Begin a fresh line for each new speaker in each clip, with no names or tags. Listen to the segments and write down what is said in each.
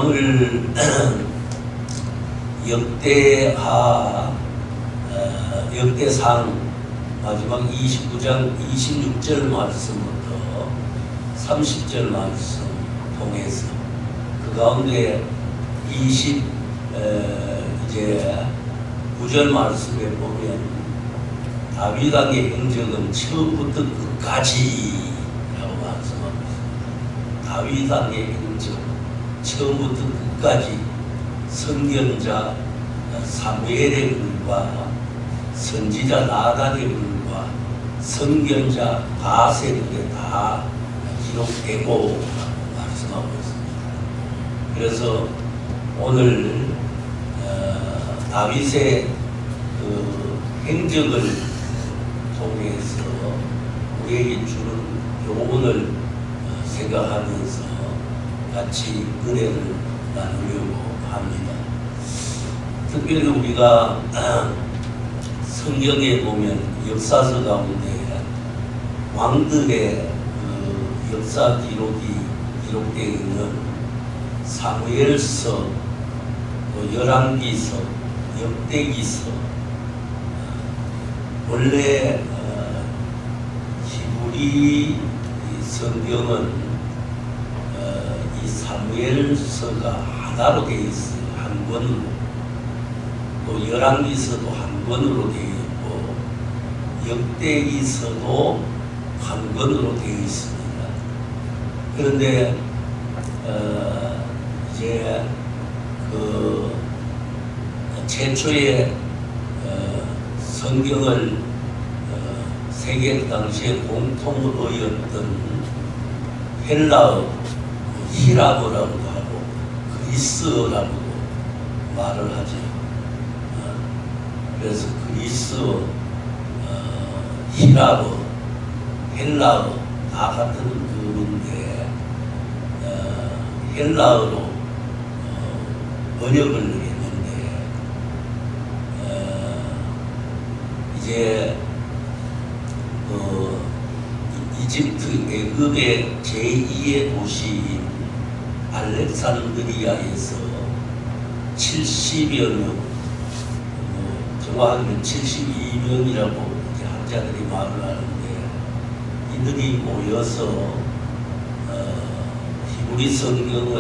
오늘 역대상 마지막 29장 26절 말씀부터 30절 말씀 통해서 그 가운데 9절 말씀에 보면 다윗 왕의 행적은 처음부터 끝까지라고 말씀하고 있습니다. 다윗 왕의 행적 처음부터 끝까지 선견자 사무엘의 글과 선지자 나단의 글과 선견자 바셀의 글에 다 기록되고 말씀하고 있습니다. 그래서 오늘 다윗의 그 행적을 통해서 우리에게 주는 교훈을 생각하면서 같이 은혜를 나누려고 합니다. 특별히 우리가 성경에 보면 역사서 가운데 왕들의 그 역사 기록되어 있는 사무엘서, 열왕기서, 역대기서, 원래 히브리 성경은 이 사무엘서가 하나로 되어 있어요. 한 권으로. 또 열왕기서도 한 권으로 되어 있고 역대기서도 한 권으로 되어 있습니다. 그런데 이제 그 최초의 성경을 세계 당시에 공통어였던 헬라어, 히라보라고도 하고 그리스어라고도 말을 하죠. 그래서 그리스어, 히라보, 헬라어 다 같은 그인데 헬라어로 번역을 했는데 이제 이집트 애굽의 제2의 도시인 알렉산드리아에서 70여 명, 정확하게 72명이라고 이제 학자들이 말을 하는데 이들이 모여서 히브리 성경을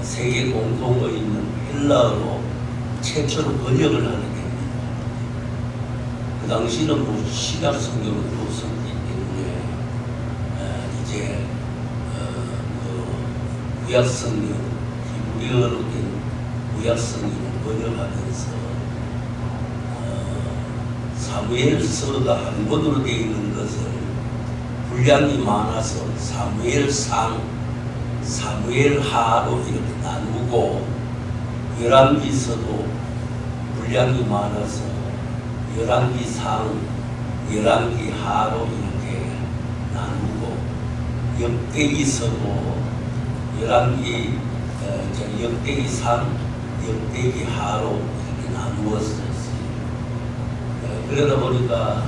세계 공통어 있는 헬라어로 최초로 번역을 하게 됩니다. 그 당시는 뭐 시각 성경을 없었기 때문에 이제 그 구약 성경, 히브리어로 된 구약 성경을 번역하면서 사무엘서가 한 권으로 되어 있는 것을 분량이 많아서 사무엘상, 사무엘하로 이렇게 나누고 열왕기서도 분량이 많아서 열왕기상, 열왕기하로 이렇게 나누고 역대기서도 역대기상, 역대기하로 이렇게 나누었어요. 그러다 보니까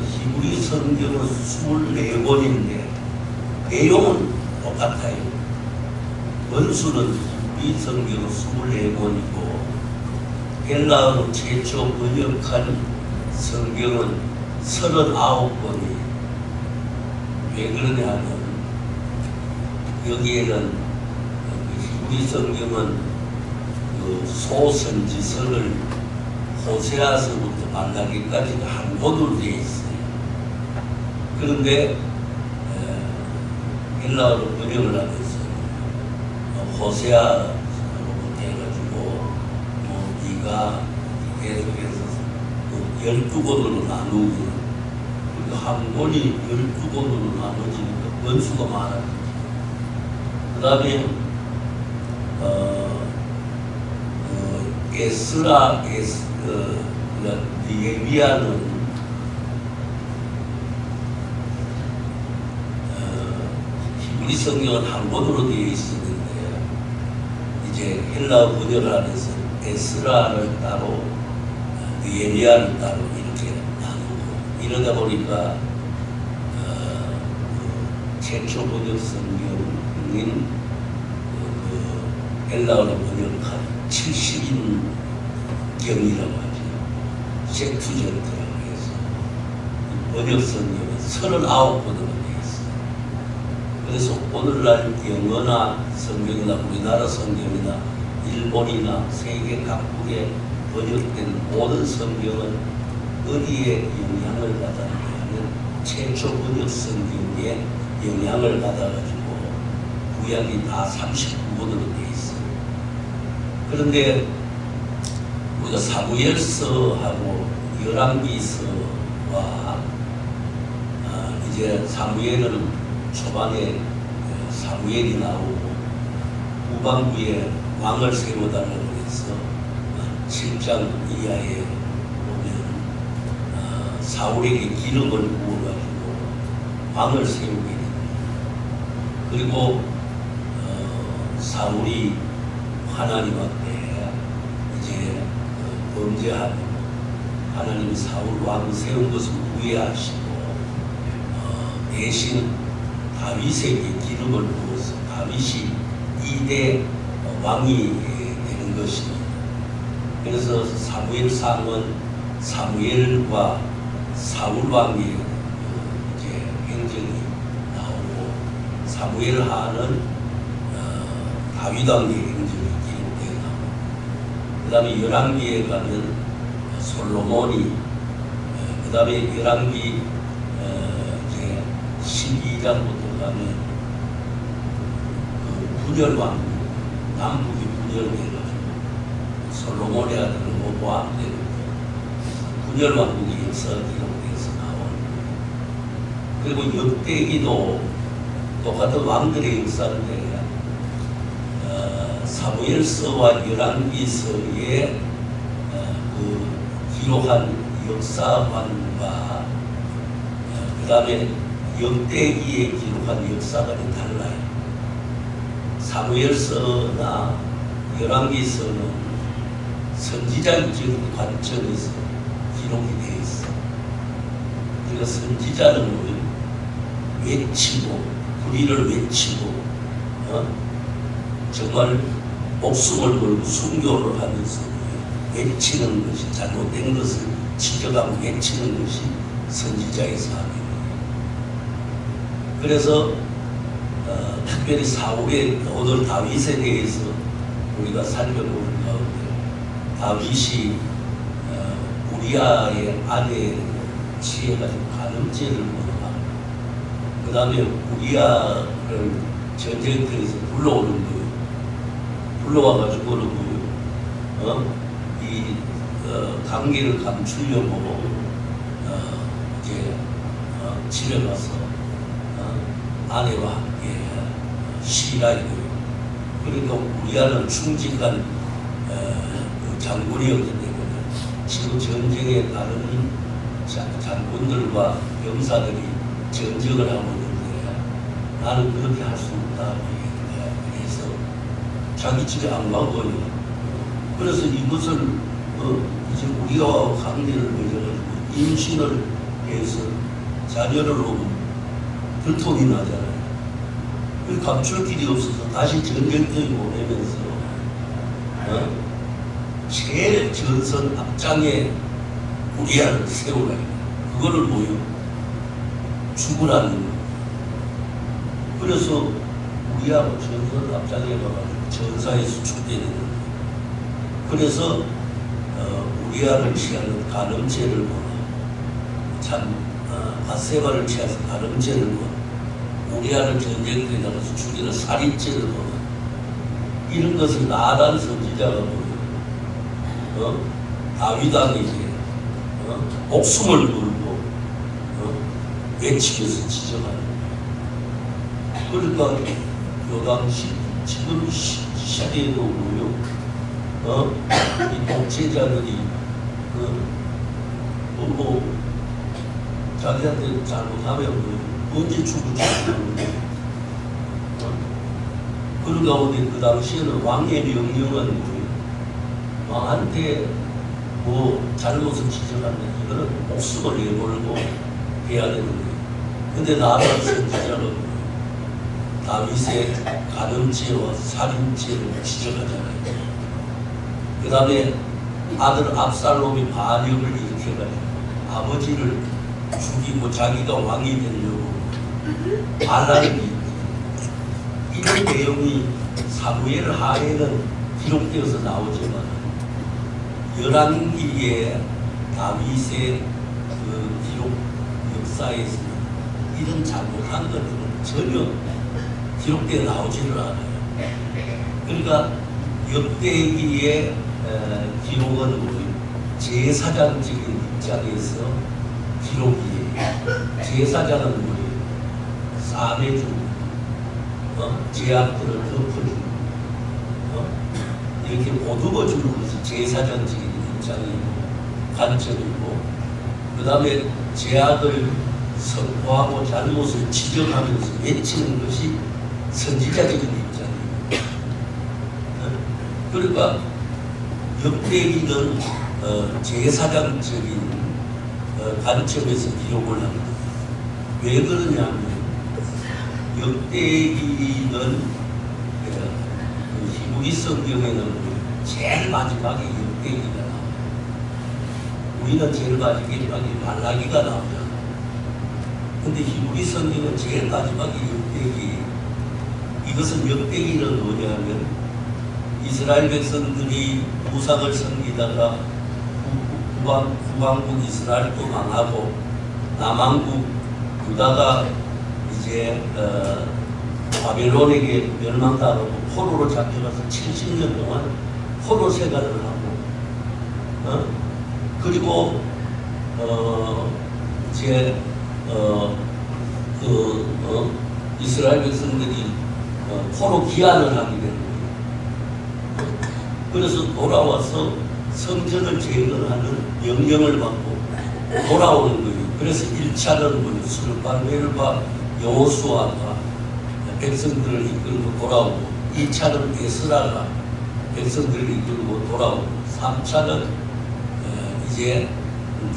히브리 성경은 24권인데 내용은 똑같아요. 원수는 히브리 성경은 24권이고 헬라어로 최초 번역한 성경은 39권이에요. 왜 그러냐 하면 여기에는 히브리 성경은 그 소선지서를 호세아서부터 말라기까지가 한 권으로 되어 있어요. 그런데 헬라어로 번역을 하면서 호세아로부터 해가지고 네가 계속해서 12권으로 나누고 그러니까 한 권이 12권으로 나눠지니까 권수가 많아요. 그 다음에 에스라, 느헤미야는 히브리 성경은 한 권으로 되어 있었는데 이제 헬라어 번역을 하면서 에스라를 따로 느헤미야를 따로 이렇게 나누고 이러다 보니까 최초 번역 성경인 헬라어로 번역한 70인경이라고 하죠. 섹투전트라고 해서 번역 성경은 39권으로 되어 있어요. 그래서 오늘날 영어나 성경이나 우리나라 성경이나 일본이나 세계 각국에 번역된 모든 성경은 어디에 영향을 받았느냐 하면 최초 번역 성경에 영향을 받아가지고 구약이 다 39권으로 되어 있어요. 그런데 우리가 사무엘서하고 열왕기서와 이제 사무엘은 초반에 사무엘이 나오고 후반부에 왕을 세워달라고 해서 7장 이하에 보면 사울에게 기름을 부어가지고 왕을 세우게 됩니다. 그리고 사울이 하나님 앞에 이제 범죄하고 하나님이 사울 왕 세운 것을 후회하시고 대신 다윗에게 기름을 부어서 다윗이 2대 왕이 되는 것입니다. 그래서 사무엘상은 사무엘과 사울 왕의 이제 행적이 나오고 사무엘하는 다윗 왕의 행적이 기록되어 나오고 그 다음에 열왕기에 가면 솔로몬이 그 다음에 열왕기 이제 12장부터 가면 그 분열왕국 남북이 분열돼가지고 솔로몬의 아들 로보암 때는 분열왕국의 역사가 기록돼서 나오는 그리고 역대기도 똑같은 왕들의 역사인데 사무엘서와 열왕기서에 그 기록한 역사관과 그 다음에 역대기에 기록한 역사관이 달라요. 사무엘서나 열왕기서는 선지자적인 관점에서 기록이 되어 있어. 그러니까 선지자는 외치고 불의를 외치고 정말 목숨을 걸고 순교를 하면서 외치는 것이 잘못된 것을 지적하고 외치는 것이 선지자의 사명입니다. 그래서 특별히 사울의 오늘 다윗에 대해서 우리가 살펴보는 가운데 다윗이 우리아의 아내를 취해가지고 간음죄를 범하고 그 다음에 우리아를 전쟁터에서 불러오는 거예요. 불러와가지고 이 관계를 감추려고 이제 집에 가서 아내와 함께 시라이고요. 그러니까 우리아는 충직한 장군이었기 때문에 지금 전쟁에 다른 장군들과 병사들이 전쟁을 하고 있는데 나는 그렇게 할 수 없다. 그래서 자기 집에 안 가고요. 그래서 이것을 이제 우리가 관계를 맺어가지고 임신을 해서 자녀를 오고 들통이 나잖아요. 감출 길이 없어서 다시 전쟁터에 보내면서 제일 전선 앞장에 우리아를 세우라. 그거를 뭐요? 죽으라는 거. 그래서 우리아가 전선 앞장에 가가지고 전사에서 죽게 되는 거예요. 그래서 우리아를 취하는 간음죄를 범하고 바세바를 취해서 간음죄를 범하고 우리아를 전쟁터에 나가서 죽이는 살인죄를 범하고 이런 것을 나단 선지자가 보여. 다윗왕에게 목숨을 걸고 외치면서 지적하는 거예요. 그러니까 요 당시 지금 시대에도 보여 이 독재자들이 뭐 자기한테 잘못하면 언제 죽을지 모르는데 그런 가운데 그 당시에는 왕의 명령은 왕한테 뭐 잘못을 지적하면 이거는 목숨을 내걸고 해야 되는 거예요. 근데 나라는 선지자는 다윗의 간음죄와 살인죄를 지적하잖아요. 그 다음에 아들 압살롬이 반역을 일으켜가지고 아버지를 죽이고 자기가 왕이 되려고 반란을 일으키고 이런 내용이 사무엘 하에는 기록되어서 나오지만 열왕기의 다윗의 그 기록 역사에서는 이런 잘못한 것들은 전혀 기록되어 나오지를 않아요. 그러니까 역대기의 기록은 우리 제사장적인 입장에서 기록이에요. 제사장은 우리 싸매주고 제약들을 덮어주고 이렇게 보듬어주는 것이 제사장적인 입장이고 관점이고, 그 다음에 제약을 선포하고 잘못을 지적하면서 외치는 것이 선지자적인 입장이에요. 그러니까 역대기는 제사장적인 관점에서 기록을 합니다. 왜 그러냐면 역대기는 히브리 성경에는 제일 마지막에 역대기가 나와요. 우리는 제일 마지막에 말라기가 나오잖아요. 근데 히브리 성경은 제일 마지막에 역대기. 이것은 역대기는 뭐냐면 이스라엘 백성들이 우상을 섬기다가 북왕국 이스라엘도 망하고 남왕국 유다가 이제 바벨론에게 멸망당하고 포로로 잡혀가서 70년 동안 포로 생활을 하고 그리고 이제 이스라엘 백성들이 포로 기한을 하게 되는 거예요. 그래서 돌아와서 성전을 재건하는 명령을 받고 돌아오는 거예요. 그래서 1차는 스룹바벨과 여호수아가 백성들을 이끌고 돌아오고, 2차는 에스라가 백성들을 이끌고 돌아오고, 3차는 이제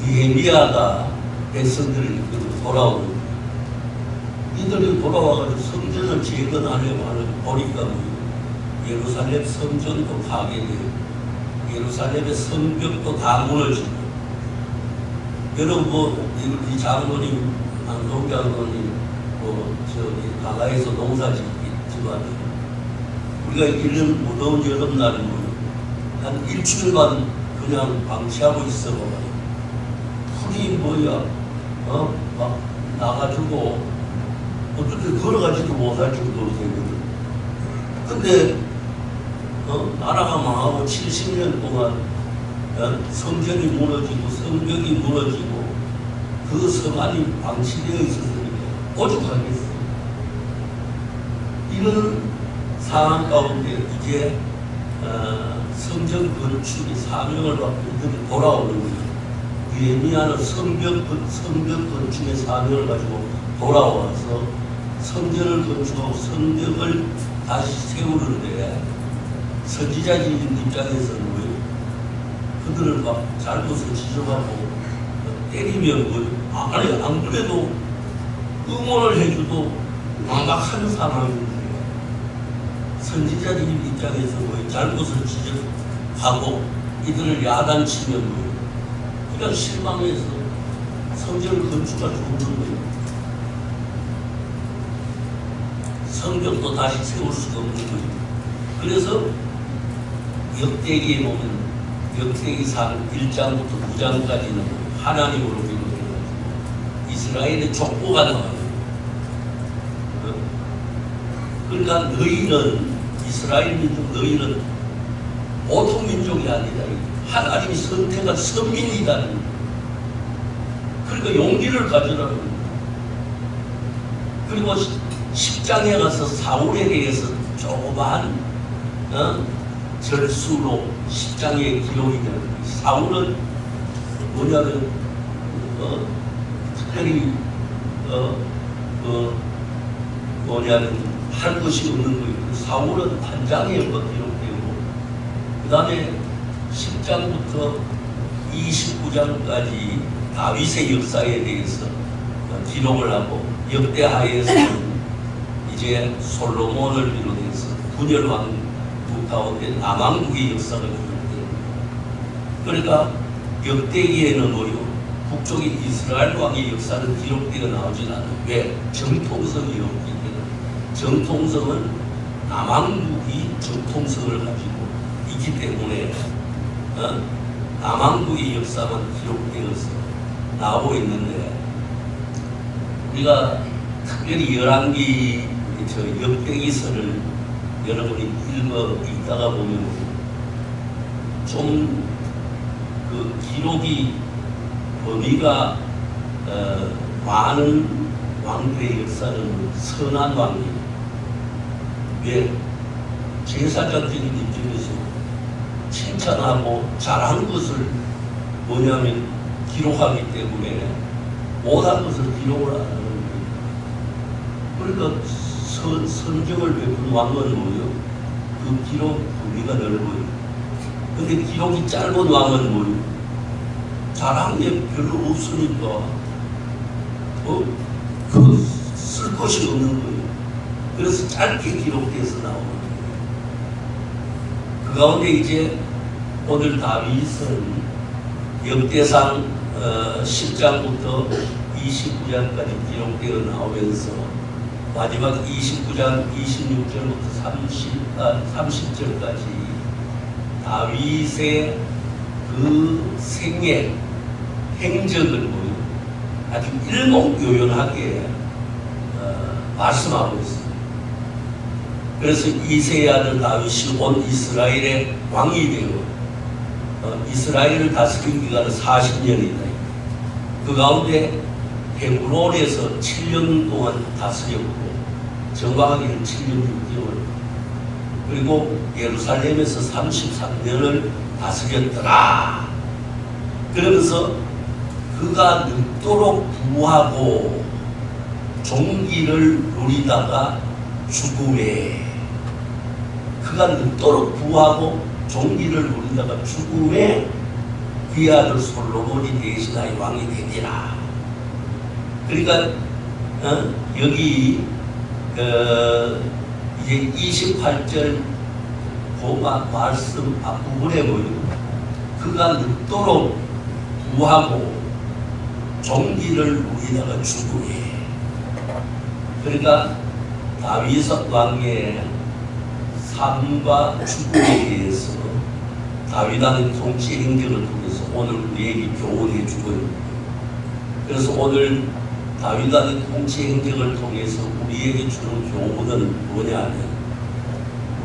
느헤미야가 백성들을 이끌고 돌아오는 거예요. 이들이 돌아와가지고 성전을 재건하려고 하는 보니까 예루살렘 성전도 파괴되고 예루살렘의 성벽도 다 무너지고, 여러분 이 장로님, 안동 장로님 저기 가가에서 농사 짓지만 우리가 이런 무더운 여름날은 한 일주일만 그냥 방치하고 있어봐요. 풀이 뭐야 막 나가지고 어떻게 걸어가지도 못할 정도로 되거든. 근데 나라가 망하고 70년 동안 성전이 무너지고 성벽이 무너지고 그 성안이 방치되어 있었으니까 오죽하겠어. 이런 상황 가운데 이제 성전 건축의 사명을 받고 이들이 돌아오는 거예요. 느헤미야는 성벽 건축의 사명을 가지고 돌아와서 성전을 건축하고 성벽을 다시 세우는데, 선지자적인 입장에서는 왜 그들을 막 잘못을 지적하고 때리면 아니 안 그래도 응원을 해줘도 망각하는 상황인데, 선지자적인 입장에서 왜 잘못을 지적하고 이들을 야단치면 그냥 실망해서 성전을 건축할 수 없는 거예요. 성벽도 다시 세울 수가 없는 거예요. 그래서 역대기에 보면 역대기상 1장부터 9장까지는 하나님으로 기록해가지고 이스라엘의 족보가 나와요. 그러니까 너희는 이스라엘 민족, 너희는 보통 민족이 아니다. 하나님이 선택한 선민이다. 그러니까 용기를 가져라는 거예요. 그리고 10장에 가서 사울에 대해서 조그마한 절수로 10장에 기록이 되는 거예요. 사울은 뭐냐면 특별히 뭐냐면 할 것이 없는 거예요. 사울은 단장에 기록되고, 그 다음에 10장부터 29장까지 다윗의 역사에 대해서 기록을 하고, 역대하에서는 이 이제 솔로몬을 비롯해서 분열왕국 가운데 남왕국의 역사가 기록돼요. 그러니까 역대기에는 뭐요? 북쪽의 이스라엘 왕의 역사는 기록되어 나오진 않아요. 왜? 정통성이 없기 때문에. 정통성은 남왕국이 정통성을 가지고 있기 때문에 남왕국의 역사만 기록되어서 나오고 있는데, 우리가 특별히 열왕기 역대기서를 여러분이 읽다가 보면 좀 그 기록이 범위가 많은 왕들의 역사는 선한 왕이에요. 왜? 제사장적인 입장에서 칭찬하고 잘한 것을 뭐냐면 기록하기 때문에 못한 것을 기록을 안 하는 거예요. 그러니까 선정을 베푼 왕은 뭐예요? 그 기록 범위가 넓어요. 근데 기록이 짧은 왕은 뭐예요? 잘한 게 별로 없으니까 쓸 것이 없는 거예요. 그래서 짧게 기록돼서 나오는 거예요. 그 가운데 이제 오늘 다윗은 역대상 10장부터 29장까지 기록되어 나오면서 마지막 29장 26절부터 30절까지 다윗의 그 생애 행적을 보여 아주 일목요연하게 말씀하고 있습니다. 그래서 이새의 아들 다윗이 온 이스라엘의 왕이 되어 이스라엘을 다스린 기간은 40년이다. 그 가운데 헤브론에서 7년 동안 다스렸고 정확하게는 7년 6개월, 그리고 예루살렘에서 33년을 다스렸더라. 그러면서 그가 늙도록 부하고 종기를 누리다가 죽음에, 그가 늙도록 부하고 종기를 누리다가 죽음에 그의 아들 솔로몬이 대신하여 왕이 되니라. 그러니까 여기 이제 28절 말씀 앞부분에 보이고 그가 늙도록 부하고 종기를 누리다가 죽음에, 그러니까 다윗 왕의 삶과 죽음에 대해서 다윗왕의 통치 행적을 통해서 오늘 우리에게 교훈해 주고 있는 거예요. 그래서 오늘 다윗왕의 통치 행적을 통해서 우리에게 주는 교훈은 뭐냐면,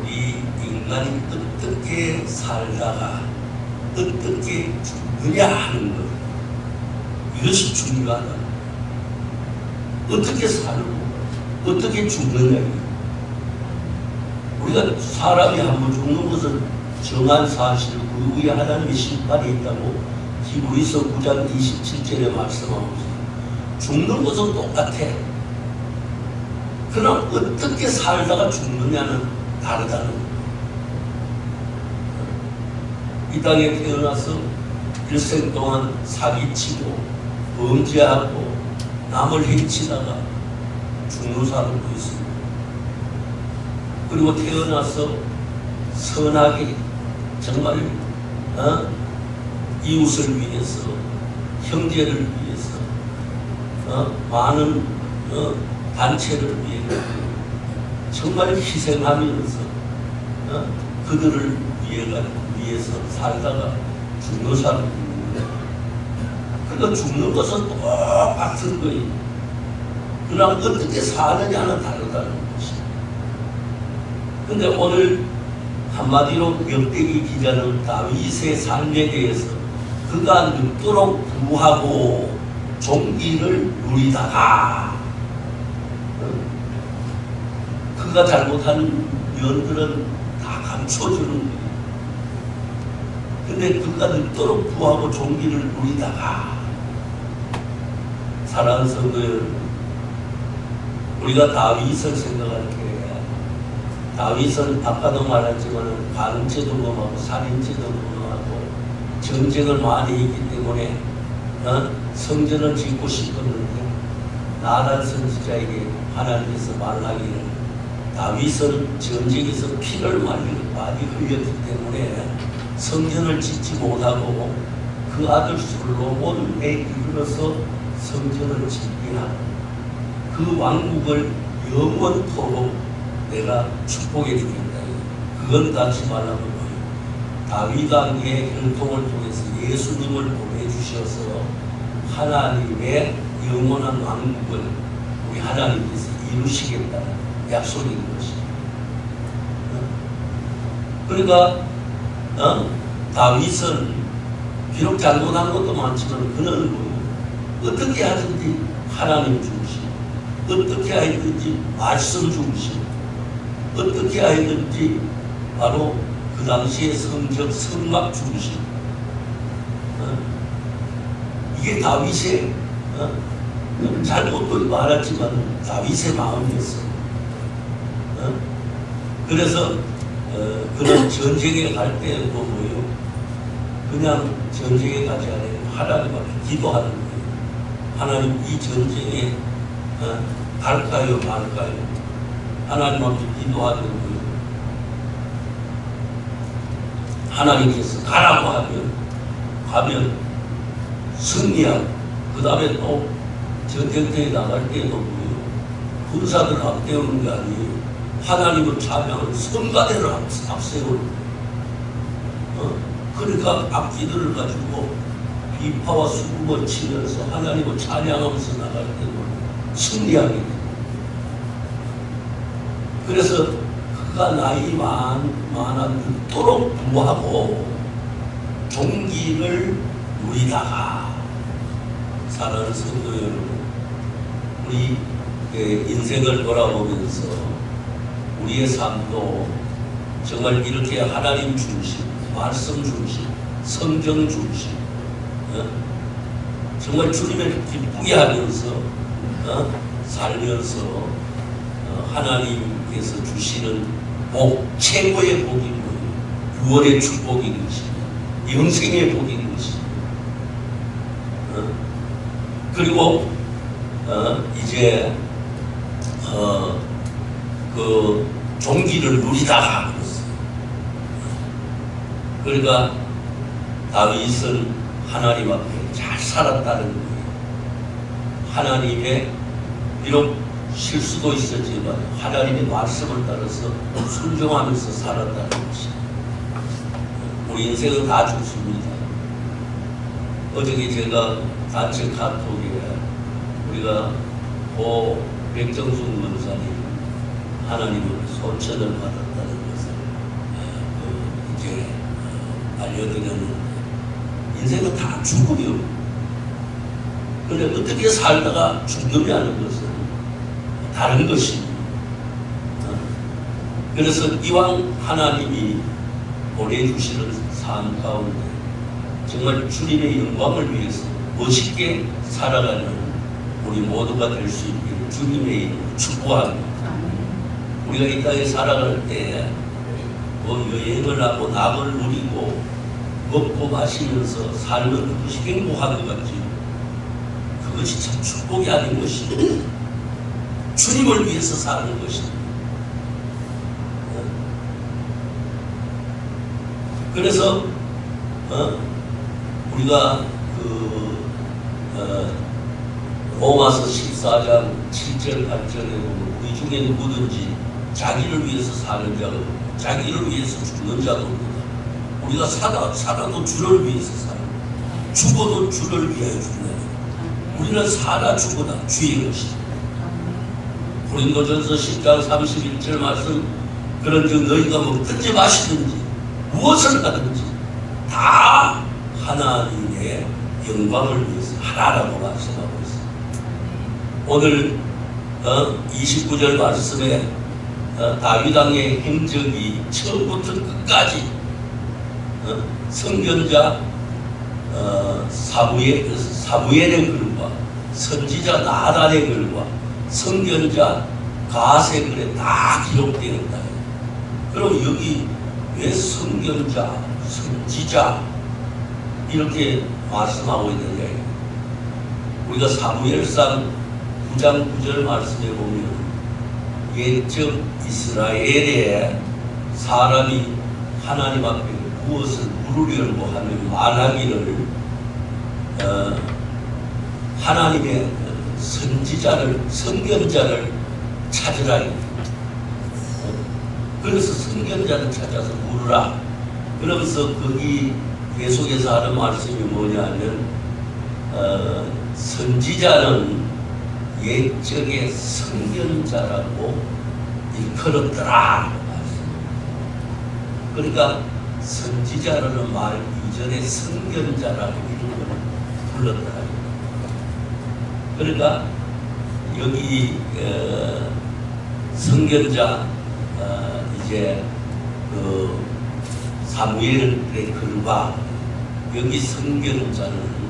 우리 인간이 어떻게 살다가 어떻게 죽느냐 하는 것, 이것이 중요하다. 어떻게 살고 어떻게 죽느냐. 우리가 사람이 한번 죽는 것은 정한 사실, 그 위에 하나님의 심판이 있다고 히브리서 9장 27절에 말씀하고 있어요. 죽는 것은 똑같아. 그러나 어떻게 살다가 죽느냐는 다르다는 거예요. 이 땅에 태어나서 일생 동안 사기치고 범죄하고 남을 해치다가 죽는 사람도 있습니다. 그리고 태어나서 선하게 정말 이웃을 위해서, 형제를 위해서, 많은 단체를 위해서 정말 희생하면서 그들을 위해서 살다가 죽는 사람이 있는 거예요. 그러니까 죽는 것은 똑같은 거예요. 그러나 어떻게 사느냐는 다르다는 것이죠. 근데 오늘 한마디로 역대기 기자는 다윗의 삶에 대해서 그가 늙도록 부하고 종기를 누리다가, 그가 잘못한 면들은 다 감춰주는 거예요. 근데 그가 늙도록 부하고 종기를 누리다가, 사랑하는 성도 여러분, 우리가 다윗을 생각할 때 다윗은 아까도 말했지만 반체도 범하고 살인죄도 범하고 전쟁을 많이 했기 때문에 성전을 짓고 싶었는데 나단 선지자에게 하나님께서 말하기를 다윗은 전쟁에서 피를 많이 흘렸기 때문에 성전을 짓지 못하고 그 아들 솔로몬에 이르러서 성전을 짓기나 그 왕국을 영원토록 내가 축복해 주겠다. 그건 다시 말하면 다윗 왕의 혈통을 통해서 예수님을 보내주셔서 하나님의 영원한 왕국을 우리 하나님께서 이루시겠다는 약속인 것입니다. 그러니까 다윗은 비록 잘못한 것도 많지만 그는 어떻게 하든지 하나님 중심, 어떻게 하든지 말씀 중심, 어떻게 하든지 바로 그 당시의 성적 성막 중심. 이게 다윗의 잘못도 말했지만 다윗의 마음이었어. 그래서 그런 전쟁에 갈 때도 뭐예요? 그냥 전쟁에 가지 않아요. 하나님 앞에 기도하는 거예요. 하나님 이 전쟁에 갈까요 말까요? 하나님 앞에 기도하는 거예요. 하나님께서 가라고 가면 승리하고 그 다음에 또 전쟁터에 나갈 때도 뭐예요? 군사들 앞세우는 게 아니에요. 하나님을 찬양하는 성가대를 앞세우는 그러니까 악기들을 가지고 비파와 수금을 치면서 하나님을 찬양하면서 나갈 때도 승리하게 됩니다. 그래서 그가 나이 많아도록 부하고 종기를 누리다가 사랑하는 성도 여러분, 우리 인생을 돌아보면서 우리의 삶도 정말 이렇게 하나님 중심, 말씀 중심, 성경 중심, 정말 주님을 기쁘게 하면서 살면서 하나님께서 주시는 복, 최고의 복이 뭐예요? 구원의 축복인 것입니다. 영생의 복인 것입니다. 그리고 이제 그 종기를 누리다가 그랬어요. 그러니까 다윗은 하나님 앞에 잘 살았다는 거예요. 하나님의 비록 실수도 있었지만 하나님의 말씀을 따라서 순종하면서 살았다는 것입니다. 우리 인생은 다 죽습니다. 어저께 제가 단체 카톡에 우리가 백정순 권사님 하나님의 소천을 받았다는 것을 이제 알려드렸는데 인생은 다 죽음이요. 그런데 어떻게 살다가 죽느냐는 것은 다른 것입니다. 그래서 이왕 하나님이 보내주시는 삶 가운데 정말 주님의 영광을 위해서 멋있게 살아가는 우리 모두가 될 수 있기를 주님의 이름으로 축복합니다. 우리가 이 땅에 살아갈 때 여행을 하고 낙을 누리고 먹고 마시면서 살면 그것이 행복한 것 같지요. 그것이 참 축복이 아닌 것입니다. 주님을 위해서 사는 것입니다. 그래서 우리가 로마서 14장 7절 8절에 보면 우리 중에 누구든지 자기를 위해서 사는 자가 없고 자기를 위해서 죽는 자가 없다. 우리가 살아도 주를 위해서 살고 죽어도 주를 위하여 죽는 자. 우리는 살아 죽어다 주의 것이다. 고린도전서 10장 31절 말씀 그런즉 너희가 먹든지 마시든지 무엇을 하든지 다 하나님의 영광을 위해서 하라라고 말씀하고 있습니다. 오늘 29절 말씀에 다윗 왕의 행적이 처음부터 끝까지 선견자 사무엘의 글과 선지자 나단의 글과 선견자 가세 글에 다 기록되어 있다. 그럼 여기 왜 선견자, 선지자 이렇게 말씀하고 있느냐? 우리가 사무엘상 9장 9절 말씀에 보면 옛적 이스라엘에 사람이 하나님 앞에 무엇을 물으려고 하면 말하기를 하나님의 선지자를, 선견자를 찾으라. 그래서 선견자를 찾아서 물으라. 그러면서 거기 계속해서 하는 말씀이 뭐냐면 선지자는 옛적의 선견자라고 일컬었더라. 그러니까 선지자라는 말 이전에 선견자라고 이름을 불렀더라. 그러니까 여기 선견자 이제 그 사무엘의 글과 여기 선견자는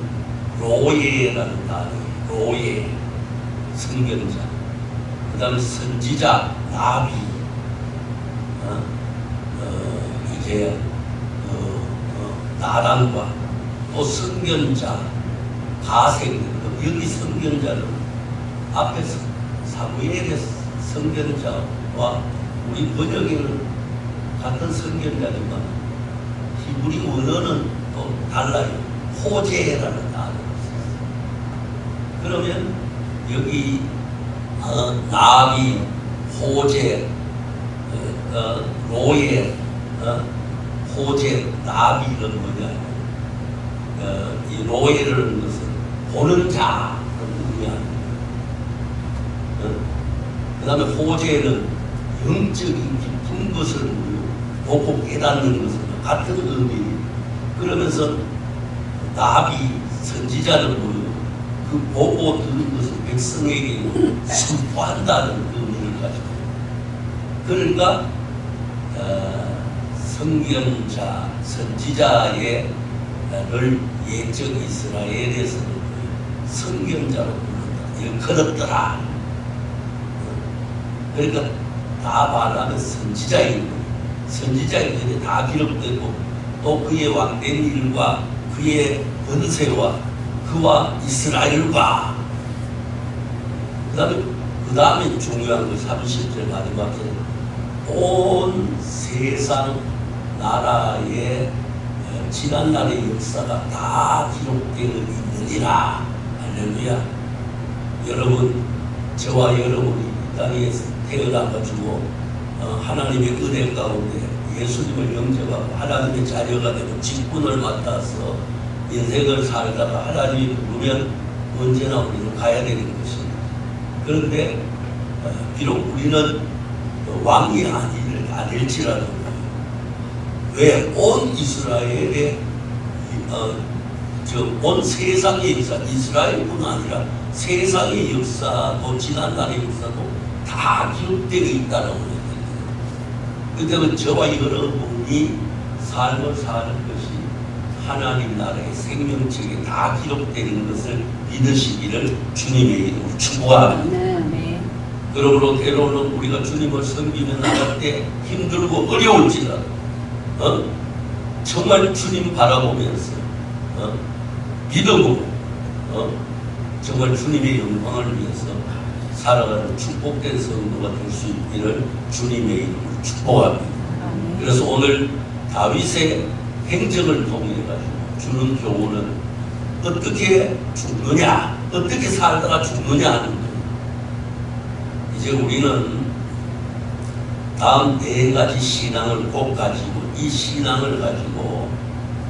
로예라는 단어예요. 로예, 선견자. 그 다음에 선지자, 나비. 이제 나단과 또 선견자, 가생. 여기 선견자는 앞에서 사무엘의 선견자와 우리 번역에는 같은 선견자지만 히브리 원어는 또 달라요. 호재라는 단어가 있어요. 그러면 여기 나비, 호재, 로예, 호재, 나비는 뭐냐? 이 로예라는 것은 보는 자를 의미하는 거예요. 그 다음에 호재는 영적인 깊은 것을 보고 깨닫는 것은 같은 의미예요. 그러면서 나비, 선지자는 뭐예요? 그 보고 들은 것을 백성에게 선포한다는 의미를 가지고 있어요. 그러니까 선견자, 선지자의 를 옛적 이스라엘에서는 선견자로 불렀다. 일컬었더라. 그러니까 다 말하면 선지자인 거예요. 선지자인 것이 다 기록되고 또 그의 왕된 일과 그의 권세와 그와 이스라엘과 그 다음에 중요한 거 30절 마지막에 온 세상 나라의 지난날의 역사가 다 기록되어 있느니라. 할렐루야. 여러분, 저와 여러분이 이 땅에 태어나가지고 하나님의 은혜 가운데 예수님을 영접하고 하나님의 자녀가 되고 직분을 맡아서 인생을 살다가 하나님이 부르면 언제나 우리는 가야 되는 것입니다. 그런데 비록 우리는 왕이 아닐지라도 왜 온 이스라엘의 온 세상의 역사, 이스라엘뿐 아니라 세상의 역사도 지난날의 역사도 다 기록되어 있다는 거예요. 그때는 저와 여러분이 삶을 사는 것이 하나님 나라의 생명책에 다 기록되는 것을 믿으시기를 주님의 이름으로 축복합니다. 그러므로 때로는 우리가 주님을 섬기며 나갈 때 힘들고 어려울지라도 정말 주님 바라보면서 믿음으로 정말 주님의 영광을 위해서 살아가는 축복된 성도가 될 수 있기를 주님의 이름으로 축복합니다. 그래서 오늘 다윗의 행적을 통해 가지고 주는 교훈은 어떻게 죽느냐, 어떻게 살다가 죽느냐 하는 거예요. 이제 우리는 다음 4가지 신앙을 꼭 가지고 이 신앙을 가지고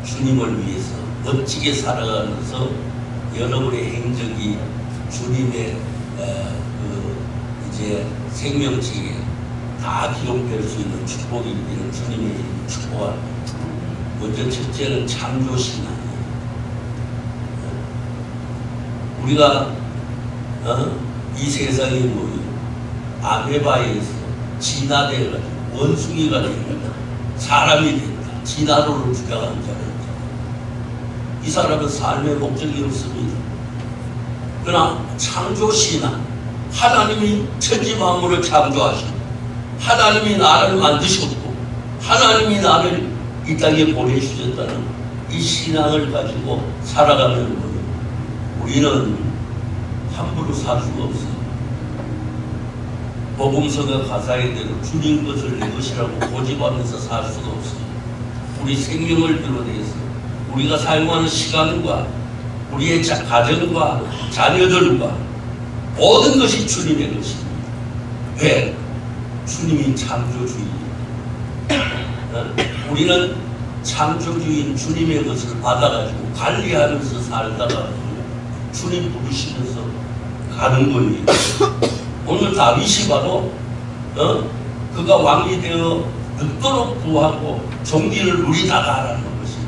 주님을 위해서 멋지게 살아가면서 여러분의 행적이 주님의 이제 생명책에 다 기록될 수 있는 축복이 있기를 주님의 이름으로 축복합니다. 먼저 첫째는 창조 신앙이에요. 우리가 이 세상이 뭐예요? 아메바에서 진화되어가지고 원숭이가 됩니다. 사람이 된다. 진화론을 주장하는 자가 있다. 이 사람은 삶의 목적이 없습니다. 그러나 창조신앙, 하나님이 천지 만물을 창조하시고 하나님이 나를 만드셨고 하나님이 나를 이 땅에 보내주셨다는 이 신앙을 가지고 살아가는 거예요. 우리는 함부로 살 수가 없어요. 복음서가 가사에 대로 주님 것을 내 것이라고 고집하면서 살 수도 없습니다. 우리 생명을 비롯해서 우리가 사용하는 시간과 우리의 가정과 자녀들과 모든 것이 주님의 것입니다. 왜? 주님이 창조주입니다. 우리는 창조주인 주님의 것을 받아가지고 관리하면서 살다가 주님 부르시면서 가는 거예요. 오늘 다윗이 바로 그가 왕이 되어 늙도록 구하고 종기를 누리다가 하라는 것이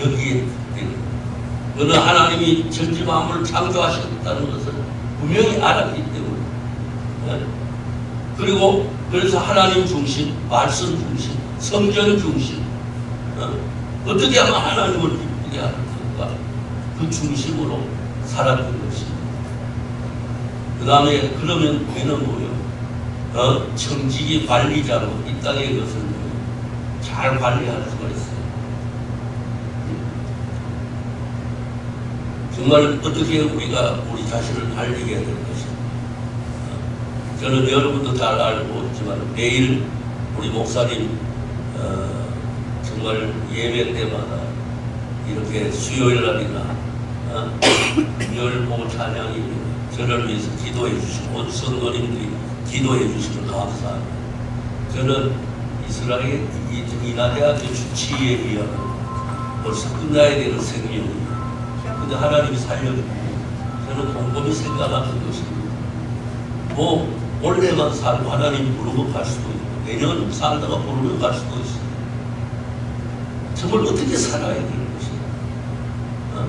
여기에 어느 하나님이 천지만물을 창조하셨다는 것을 분명히 알았기 때문에 그리고 그래서 하나님 중심, 말씀 중심, 성전 중심 어떻게 하면 하나님을 기쁘게 할까? 그 중심으로 살았던 것입니다. 그 다음에 그러면 우리는 뭐요? 청지기 관리자로 이 땅의 것을 잘 관리할 수가 있어요. 정말 어떻게 우리가 우리 자신을 관리해야 될 것인가? 저는 여러분도 잘 알고 있지만 매일 우리 목사님 정말 예배 때마다 이렇게 수요일 날이나 금요일 보고 찬양이 저를 위해서 기도해 주시고 온 성도님들이 기도해 주시면 감사합니다. 저는 이스라엘 이나대학교 주치의에 의하면 벌써 끝나야 되는 생명이에요. 근데 하나님이 살려주고 저는 곰곰이 생각하는 것입니다. 뭐 올해만 살고 하나님이 부르면 갈 수도 있고 내년 살다가 부르면 갈 수도 있어요. 정말 어떻게 살아야 되는 것인가?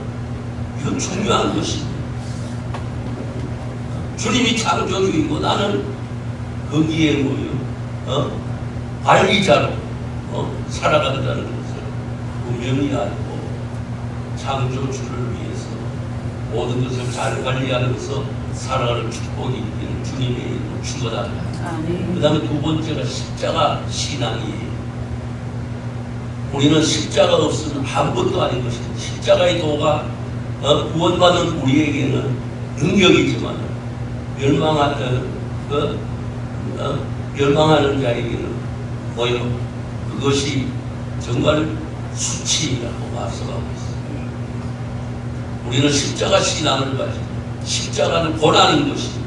이건 중요한 것입니다. 주님이 창조주이고 나는 거기에 뭐요? 관리자로 살아간다는 것을 분명히 알고 창조주를 위해서 모든 것을 잘 관리하면서 살아가는 축복이 있기를 주님의 이름으로 축원합니다. 그 다음에 두 번째가 십자가 신앙이에요. 우리는 십자가 없으면 아무것도 아닌 것입니다. 십자가의 도가 구원받은 우리에게는 능력이지만 멸망하는 자에게는 뭐요? 그것이 정말 수치라고 말씀하고 있습니다. 우리는 십자가 신앙을 가지고 십자가는 고난인 것입니다.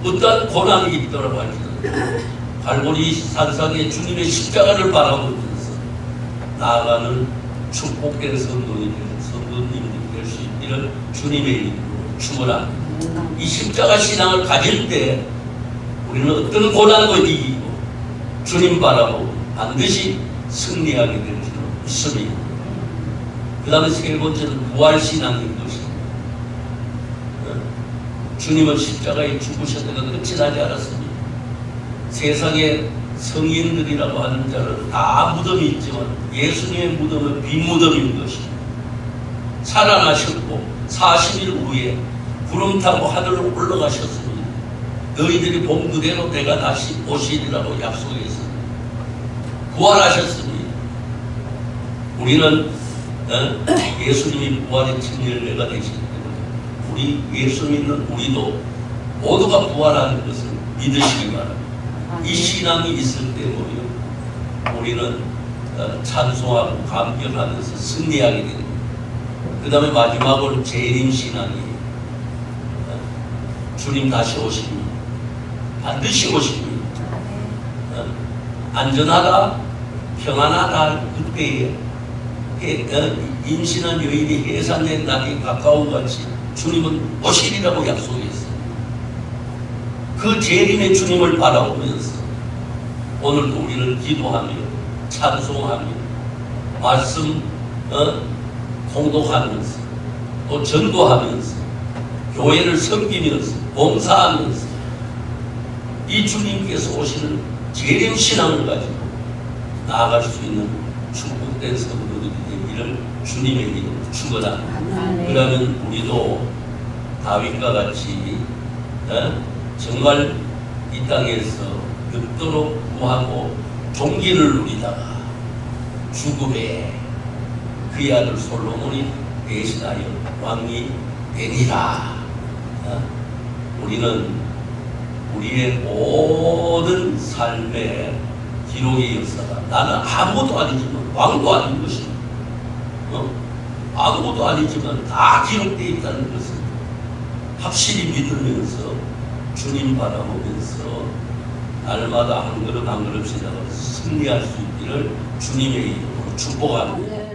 어떤 고난이 있더라고 할지라도 갈보리 산상에 주님의 십자가를 바라보면서 나아가는 축복된 성도님들이 될 수 있기를 주님의 이름으로 축원합니다. 이 십자가 신앙을 가질 때 우리는 어떤 고난도 이기고 주님 바라보고 반드시 승리하게 될 줄 믿습니다. 그 다음에 세 번째는 부활신앙인 것입니다. 주님은 십자가에 죽으셨다가 끝이 나지 않았습니다. 세상에 성인들이라고 하는 자는 다 무덤이 있지만 예수님의 무덤은 빈무덤인 것입니다. 살아나셨고 40일 후에 구름 타고 하늘로 올라가셨습니다. 너희들이 본 그대로 내가 다시 오시리라고 약속했습니다. 부활하셨습니다. 우리는 예수님이 부활의 진리가 되시기 때문에 우리 예수 믿는 우리도 모두가 부활하는 것을 믿으시기 바랍니다. 이 신앙이 있을 때 뭐요? 우리는 찬송하고 감격하면서 승리하게 됩니다. 그 다음에 마지막으로 재림신앙이에요. 주님 다시 오십니다. 반드시 오십니다. 안전하다, 평안하다 그때에 임신한 여인이 해산된 날이 가까운 같이 주님은 오시리라고 약속했어요. 그 재림의 주님을 바라보면서 오늘도 우리는 기도하며 찬송하며 말씀 공독하면서 또 전도하면서 교회를 섬기면서 봉사하면서 이 주님께서 오시는 재림신앙을 가지고 나아갈 수 있는 축복된 성도들이 되기를 주님의 이름으로 축원합니다. 그러면 우리도 다윗과 같이 정말 이 땅에서 늙도록 구하고 종기를 누리다가 죽음에 그의 아들 솔로몬이 대신하여 왕이 되리라. 우리는 우리의 모든 삶의 기록의 역사가 나는 아무것도 아니지만 왕도 아닌 것이 아무것도 아니지만 다 기록되어 있다는 것을 확실히 믿으면서 주님 바라보면서 날마다 한 걸음 한 걸음 지나가서 승리할 수 있기를 주님의 이름으로 축복합니다.